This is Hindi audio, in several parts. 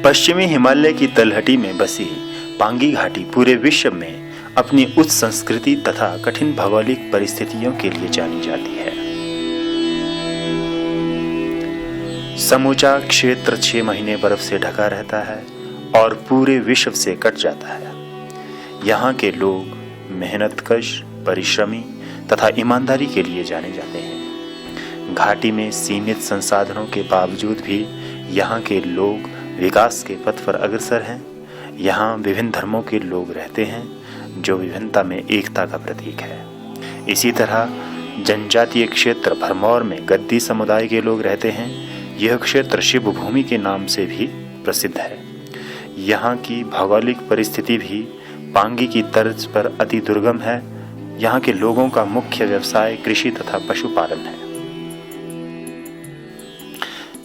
पश्चिमी हिमालय की तलहटी में बसी पांगी घाटी पूरे विश्व में अपनी उच्च संस्कृति तथा कठिन भौगोलिक परिस्थितियों के लिए जानी जाती है। समूचा क्षेत्र 6 महीने बर्फ से ढका रहता है और पूरे विश्व से कट जाता है। यहाँ के लोग मेहनतकश, परिश्रमी तथा ईमानदारी के लिए जाने जाते हैं। घाटी में सीमित संसाधनों के बावजूद भी यहाँ के लोग विकास के पथ पर अग्रसर हैं। यहाँ विभिन्न धर्मों के लोग रहते हैं जो विभिन्नता में एकता का प्रतीक है। इसी तरह जनजातीय क्षेत्र भरमौर में गद्दी समुदाय के लोग रहते हैं। यह क्षेत्र शिव भूमि के नाम से भी प्रसिद्ध है। यहाँ की भौगोलिक परिस्थिति भी पांगी की तर्ज पर अति दुर्गम है। यहाँ के लोगों का मुख्य व्यवसाय कृषि तथा पशुपालन है।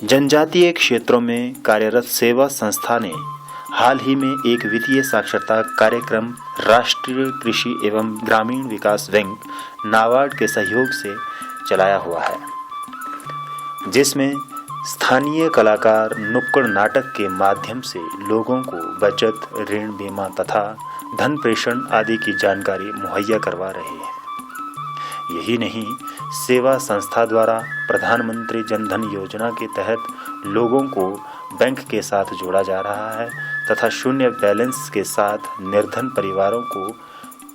जनजातीय क्षेत्रों में कार्यरत सेवा संस्था ने हाल ही में एक वित्तीय साक्षरता कार्यक्रम राष्ट्रीय कृषि एवं ग्रामीण विकास बैंक नाबार्ड के सहयोग से चलाया हुआ है, जिसमें स्थानीय कलाकार नुक्कड़ नाटक के माध्यम से लोगों को बचत, ऋण, बीमा तथा धन प्रेषण आदि की जानकारी मुहैया करवा रहे हैं। यही नहीं, सेवा संस्था द्वारा प्रधानमंत्री जन धन योजना के तहत लोगों को बैंक के साथ जोड़ा जा रहा है तथा शून्य बैलेंस के साथ निर्धन परिवारों को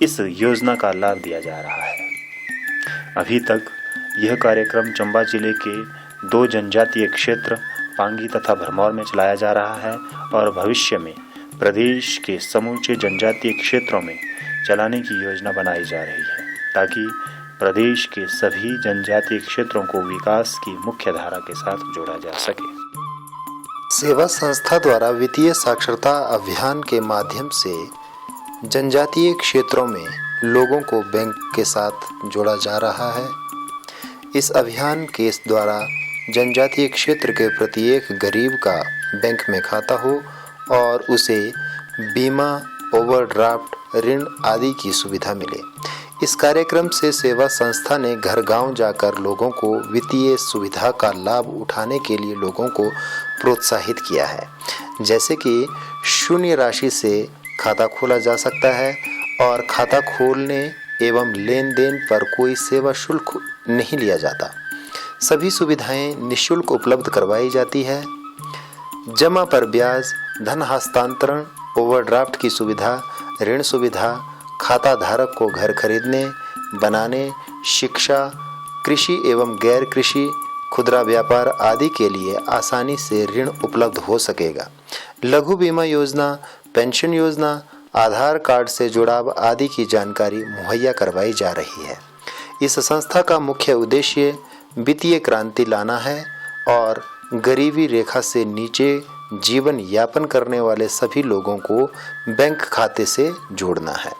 इस योजना का लाभ दिया जा रहा है। अभी तक यह कार्यक्रम चंबा जिले के 2 जनजातीय क्षेत्र पांगी तथा भरमौर में चलाया जा रहा है और भविष्य में प्रदेश के समूचे जनजातीय क्षेत्रों में चलाने की योजना बनाई जा रही है, ताकि प्रदेश के सभी जनजातीय क्षेत्रों को विकास की मुख्य धारा के साथ जोड़ा जा सके। सेवा संस्था द्वारा वित्तीय साक्षरता अभियान के माध्यम से जनजातीय क्षेत्रों में लोगों को बैंक के साथ जोड़ा जा रहा है। इस अभियान के द्वारा जनजातीय क्षेत्र के प्रत्येक गरीब का बैंक में खाता हो और उसे बीमा, ओवरड्राफ्ट, ऋण आदि की सुविधा मिले। इस कार्यक्रम से सेवा संस्था ने घर गांव जाकर लोगों को वित्तीय सुविधा का लाभ उठाने के लिए लोगों को प्रोत्साहित किया है, जैसे कि शून्य राशि से खाता खोला जा सकता है और खाता खोलने एवं लेन देन पर कोई सेवा शुल्क नहीं लिया जाता। सभी सुविधाएं निःशुल्क उपलब्ध करवाई जाती है। जमा पर ब्याज, धन हस्तांतरण, ओवरड्राफ्ट की सुविधा, ऋण सुविधा, खाता धारक को घर खरीदने, बनाने, शिक्षा, कृषि एवं गैर कृषि, खुदरा व्यापार आदि के लिए आसानी से ऋण उपलब्ध हो सकेगा। लघु बीमा योजना, पेंशन योजना, आधार कार्ड से जुड़ाव आदि की जानकारी मुहैया करवाई जा रही है। इस संस्था का मुख्य उद्देश्य वित्तीय क्रांति लाना है और गरीबी रेखा से नीचे जीवन यापन करने वाले सभी लोगों को बैंक खाते से जोड़ना है।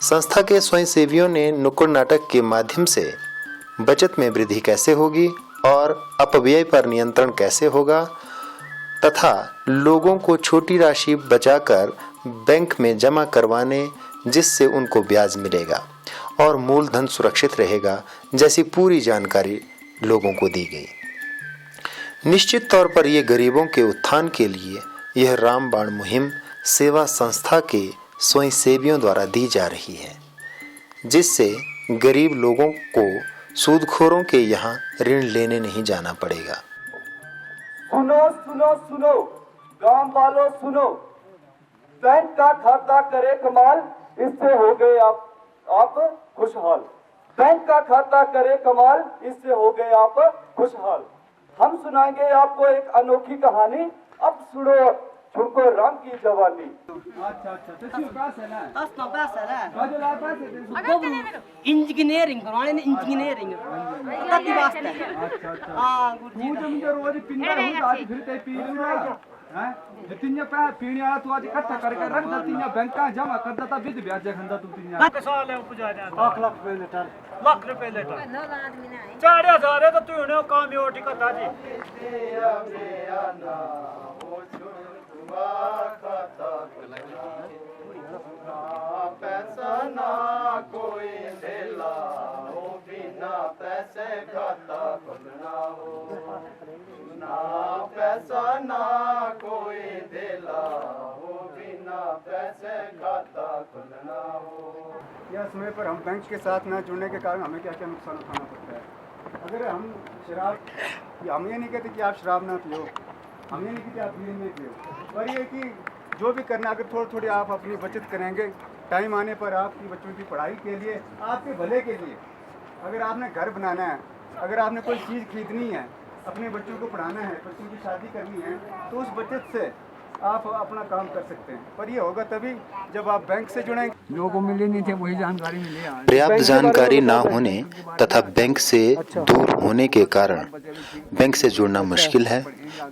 संस्था के स्वयंसेवियों ने नुक्कड़ नाटक के माध्यम से बचत में वृद्धि कैसे होगी और अपव्यय पर नियंत्रण कैसे होगा तथा लोगों को छोटी राशि बचाकर बैंक में जमा करवाने जिससे उनको ब्याज मिलेगा और मूलधन सुरक्षित रहेगा जैसी पूरी जानकारी लोगों को दी गई। निश्चित तौर पर ये गरीबों के उत्थान के लिए यह रामबाण मुहिम सेवा संस्था के स्वयंसेवियों द्वारा दी जा रही है, जिससे गरीब लोगों को सूदखोरों के यहाँ ऋण लेने नहीं जाना पड़ेगा। सुनो सुनो सुनो गांव वालों सुनो, बैंक का खाता करे कमाल, इससे हो गए आप खुशहाल। बैंक का खाता करे कमाल, इससे हो गए आप खुशहाल। हम सुनाएंगे आपको एक अनोखी कहानी, अब सुनो छुड़को राम की जवानी। इंजीनियरिंग करवाने, इंजीनियरिंग कति वास्ते हां रोज पिंडा हो आज फिर ते पी लूंगा हैं तिन्या पे पीने वाला तू आज इकट्ठा करके रख दे, तिन्या बैंक का जमा कर देता, विद ब्याज खंदा तू तिन्या के साल है उपजा जाता लाख रुपए लेटर, लाख रुपए लेटर 4000 है तो तू ने काम ही ओटी का ताजी पैसा ना कोई देला हो, बिना पैसे खाता खुलना हो, ना पैसा ना कोई देला। खाता खुलना हो। या समय पर हम बैंक के साथ न जुड़ने के कारण हमें क्या क्या नुकसान उठाना पड़ता है। अगर हम शराब, हम ये नहीं कहते कि आप शराब ना पियो, हम ये नहीं कहते आप बीड़ी नहीं पियो, पर ये कि जो भी करना, अगर थोड़ी थोड़ी आप अपनी बचत करेंगे, टाइम आने पर आपकी बच्चों की पढ़ाई के लिए, आपके भले के लिए, अगर आपने घर बनाना है, अगर आपने कोई चीज़ खरीदनी है, अपने बच्चों को पढ़ाना है, बच्चों की शादी करनी है, तो उस बचत से आप अपना काम कर सकते हैं। पर ये होगा तभी जब आप बैंक से जुड़ेंगे। लोगों को मिली नहीं थे, वही जानकारी मिली आज। पर्याप्त जानकारी ना होने तथा बैंक से दूर होने के कारण बैंक से जुड़ना मुश्किल है,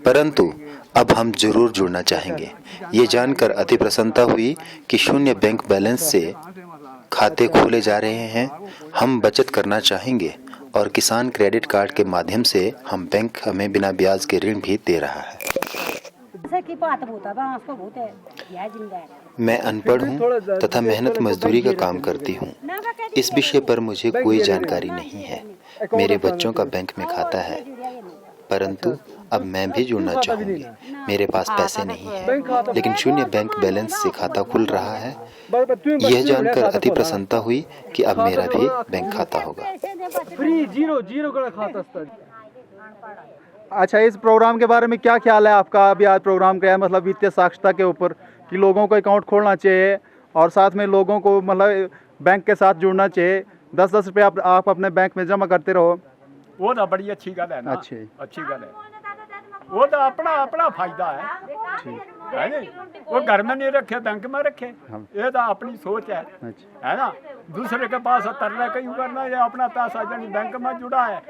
परंतु अब हम जरूर जुड़ना चाहेंगे। ये जानकर अति प्रसन्नता हुई कि शून्य बैंक बैलेंस से खाते खोले जा रहे हैं। हम बचत करना चाहेंगे और किसान क्रेडिट कार्ड के माध्यम से हम बैंक हमें बिना ब्याज के ऋण भी दे रहा है। मैं अनपढ़ हूँ तथा मेहनत मजदूरी का काम करती हूँ। इस विषय पर मुझे कोई जानकारी नहीं है। मेरे बच्चों का बैंक में खाता है, परंतु अब मैं भी जुड़ना चाहूँगी। मेरे पास पैसे नहीं हैं, लेकिन शून्य बैंक बैलेंस से खाता खुल रहा है। यह जानकर अति प्रसन्नता हुई कि अब मेरा भी बैंक खाता होगा। फ्री जीरो का खाता। अच्छा, इस प्रोग्राम के बारे में क्या ख्याल है आपका? अभी आज प्रोग्राम क्या है, मतलब वित्तीय साक्षरता के ऊपर, कि लोगों को अकाउंट खोलना चाहिए और साथ में लोगों को मतलब बैंक के साथ जुड़ना चाहिए। 10-10 रुपये आप अपने बैंक में जमा करते रहो। वो तो बड़ी अच्छी गल है ना। अच्छी गल है, वो तो अपना फायदा है नहीं? वो घर में नहीं रखे, बैंक में रखे, ये तो अपनी सोच है ना। दूसरे के पास तरना कहीं करना, ये अपना पैसा यानी बैंक में जुड़ा है,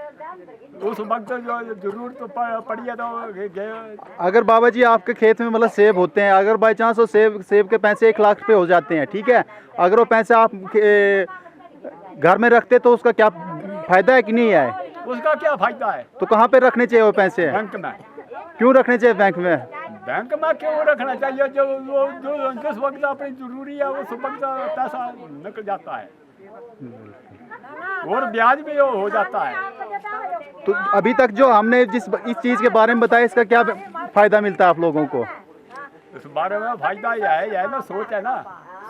उस वक्त जो जरूरत तो पड़ी है तो। अगर बाबा जी आपके खेत में मतलब सेब होते हैं, अगर बाई चांस वो सेब के पैसे 1 लाख रुपये हो जाते हैं, ठीक है, अगर वो पैसे आप घर में रखते तो उसका क्या फायदा है कि नहीं है? उसका क्या फायदा है? तो कहाँ पे रखने चाहिए वो पैसे? बैंक में। क्यों रखने चाहिए बैंक में? बैंक में क्यों रखना चाहिए? जो जिस वक्त अपनी जरूरी है उस वक्त पैसा निकल जाता है और ब्याज भी हो जाता है। तो अभी तक जो हमने इस चीज़ के बारे में बताया, इसका क्या फायदा मिलता है आप लोगों को? इस बारे में फायदा यह है ना, सोच है ना,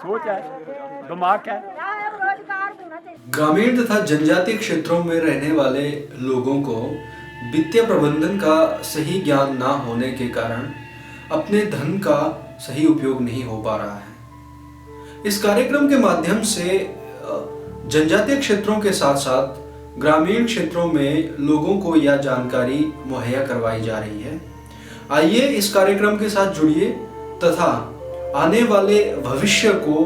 सोच है, दिमाग है। ग्रामीण तथा जनजातीय क्षेत्रों में रहने वाले लोगों को वित्तीय प्रबंधन का सही ज्ञान ना होने के कारण अपने धन का सही उपयोग नहीं हो पा रहा है। इस कार्यक्रम के माध्यम से जनजातीय क्षेत्रों के साथ साथ ग्रामीण क्षेत्रों में लोगों को यह जानकारी मुहैया करवाई जा रही है। आइए इस कार्यक्रम के साथ जुड़िए तथा आने वाले भविष्य को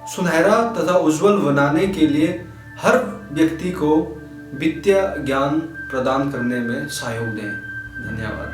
सुनहरा तथा उज्जवल बनाने के लिए हर व्यक्ति को वित्तीय ज्ञान प्रदान करने में सहयोग दें। धन्यवाद।